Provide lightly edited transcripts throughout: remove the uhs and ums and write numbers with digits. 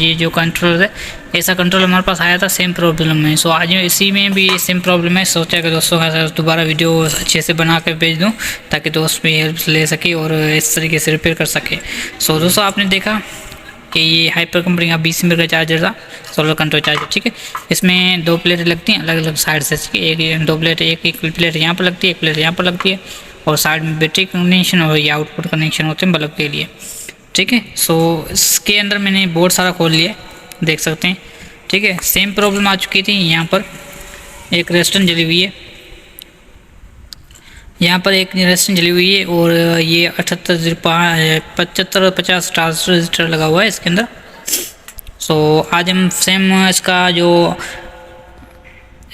ये जो कंट्रोलर है, ऐसा कंट्रोल हमारे पास आया था सेम प्रॉब्लम है। सो आज इसी में भी सेम प्रॉब्लम है। सोचा कि दोस्तों का दोबारा वीडियो अच्छे से बना कर भेज दूँ ताकि दोस्त भी हेल्प ले सके और इस तरीके से रिपेयर कर सके। सो दोस्तों आपने देखा कि ये हाइपर कंपनी का 20 एम्पीयर का चार्जर था, सोलर कंट्रोल चार्जर, ठीक है। इसमें 2 प्लेट लगती हैं अलग अलग साइड से, ठीक है। 2 प्लेट, एक प्लेट यहाँ पर लगती है, एक प्लेट यहाँ पर लगती है, और साइड में बैटरी कनेक्शन और ये आउटपुट कनेक्शन होते हैं बल्ब के लिए, ठीक है। सो इसके अंदर मैंने बहुत सारा खोल लिया, देख सकते हैं, ठीक है। सेम प्रॉब्लम आ चुकी थी। यहाँ पर एक रेजिस्टेंस जली हुई है, यहाँ पर एक रेजिस्टेंस जली हुई है, और ये 75 50 ट्रांजिस्टर रजिस्टर लगा हुआ है इसके अंदर। सो आज हम सेम इसका जो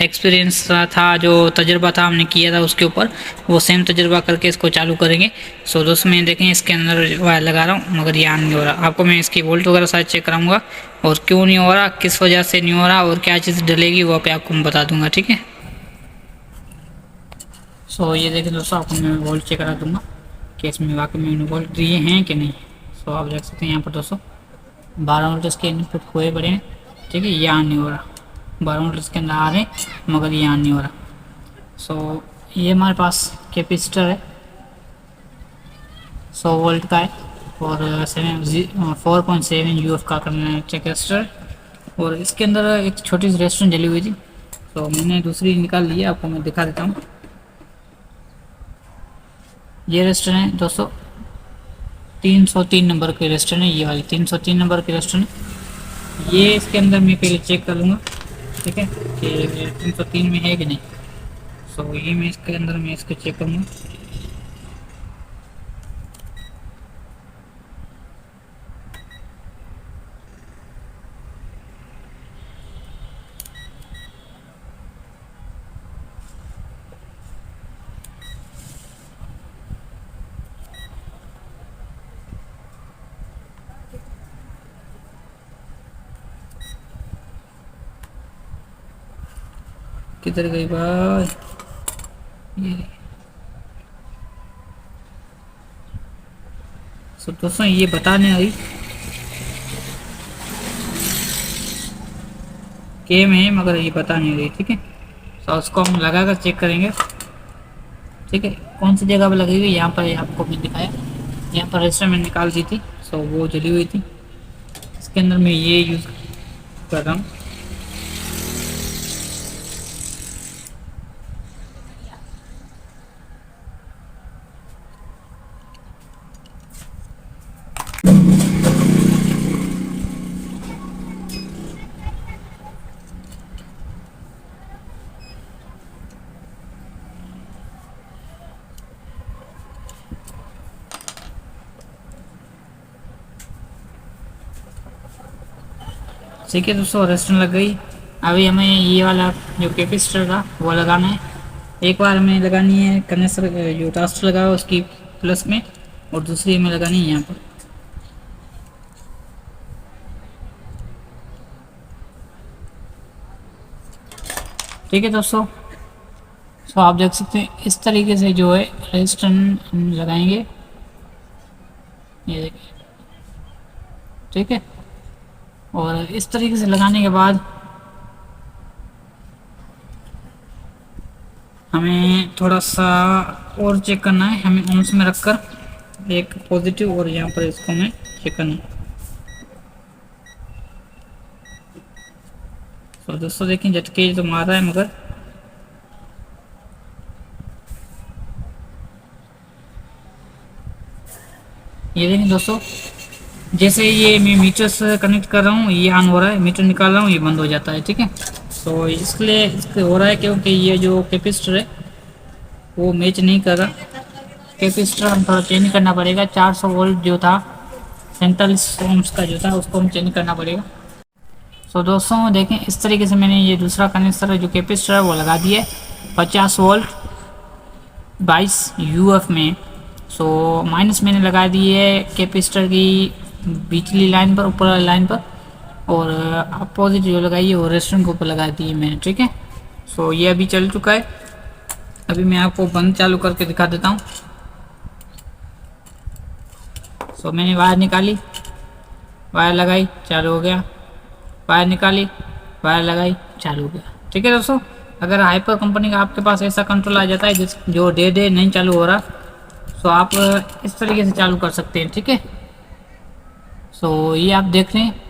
एक्सपीरियंस था, जो तजर्बा था हमने किया था उसके ऊपर, वो सेम तजर्बा करके इसको चालू करेंगे। सो दोस्तों मैं देखें इसके अंदर वायर लगा रहा हूँ मगर ये ऑन नहीं हो रहा। आपको मैं इसकी वोल्ट वगैरह साथ चेक कराऊंगा और क्यों नहीं हो रहा, किस वजह से नहीं हो रहा और क्या चीज़ डलेगी वो पे आपको मैं बता दूंगा, ठीक है। सो ये देखें दोस्तों, आपको मैं वोल्ट चेक करा दूंगा कि इसमें वाकई में वोल्ट दिए हैं कि नहीं। सो आप देख सकते हैं यहाँ पर दोस्तों 12 वोल्ट इसके इनपुट हुए बड़े हैं, ठीक है। ये ऑन नहीं हो रहा, 12 वोल्ट इसके अंदर आ रहे हैं मगर ये ऑन नहीं हो रहा। सो ये हमारे पास कैपेसिटर है, 100 वोल्ट का है, और 4.7 UF का कैपेसिटर, और इसके अंदर एक छोटी सी रेजिस्टेंस जली हुई थी। तो मैंने दूसरी निकाल ली है, आपको मैं दिखा देता हूँ। ये रजिस्टर है दोस्तों 303 नंबर के रजिस्टर है, ये वाली 303 नंबर के रजिस्टर है। ये इसके अंदर मैं पहले चेक कर लूँगा, ठीक है, कि 303 में है कि नहीं। सो ये मैं इसके अंदर मैं इसको चेक करूँगा। किधर गई भाई ये। सो दोस्तों ये बताने आई गेम है मगर ये बता नहीं रही, ठीक है। तो उसको हम लगा कर चेक करेंगे, ठीक है। कौन सी जगह पर लगी हुई, यहाँ पर आपको भी दिखाया, यहाँ पर रजिस्टर में निकाल दी थी। सो वो जली हुई थी, इसके अंदर मैं ये यूज़ कर रहा हूँ। ठीक है दोस्तों, रेस्टोरेंट लग गई। अभी हमें ये वाला जो कैपेसिटर था वो लगाना है। एक बार हमें लगानी है कनेक्टर, जो ट्रांजिस्टर लगा है उसकी प्लस में, और दूसरी हमें लगानी है यहाँ पर। ठीक है दोस्तों, तो आप देख सकते हैं इस तरीके से जो है रेजिस्टेंस हम लगाएंगे, ये देखिए, ठीक है। और इस तरीके से लगाने के बाद हमें थोड़ा सा और चेक करना है। हमें ऑन्स में रखकर एक पॉजिटिव और यहाँ पर इसको हमें चेक करना है। तो दोस्तों देखें झटके तो मार रहा है मगर ये देखें दोस्तों, जैसे ये मैं मीटर से कनेक्ट कर रहा हूँ ये ऑन हो रहा है, मीटर निकाल रहा हूँ ये बंद हो जाता है, ठीक है। तो इसलिए इसके हो रहा है क्योंकि ये जो कैपेसिटर है वो मैच नहीं कर रहा। कैपेसिटर हम थोड़ा चेंज करना पड़ेगा। 400 वोल्ट जो था 47 ओम्स का जो था उसको हम चेंज करना पड़ेगा। तो दोस्तों देखें इस तरीके से मैंने ये दूसरा कनेक्टर जो कैपेसिटर है वो लगा दिया है 50 वोल्ट 22 UF में। सो माइनस मैंने लगा दी है कैपेसिटर की बिजली लाइन पर, ऊपर वाली लाइन पर, और अपोजिट जो लगाई है वो रेजिस्टेंस के ऊपर लगा दी है मैंने, ठीक है। सो ये अभी चल चुका है। अभी मैं आपको बंद चालू करके दिखा देता हूँ। सो मैंने वायर निकाली, वायर लगाई, चालू हो गया, वायर निकाली, वायर लगाई, चालू हो गया। ठीक है दोस्तों, अगर हाइपर कंपनी का आपके पास ऐसा कंट्रोल आ जाता है जिस जो डे डे नहीं चालू हो रहा, तो आप इस तरीके से चालू कर सकते हैं। ठीक है, सो ये आप देख रहे हैं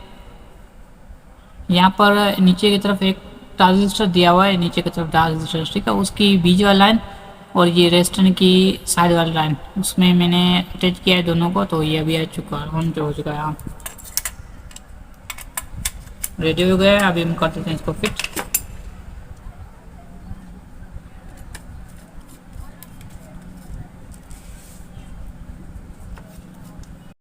यहाँ पर नीचे की तरफ एक ट्रांजिस्टर दिया हुआ है, नीचे की तरफ ट्रांजिस्टर, ठीक है, उसकी बीच वाला लाइन और ये रेस्टन की साइड वाली लाइन, उसमें मैंने अटैच किया है दोनों को। तो ये अभी आ चुका है, ऑन पे हो चुका है, हाँ रेडी हो गया है। अभी हम कर देते हैं इसको फिट।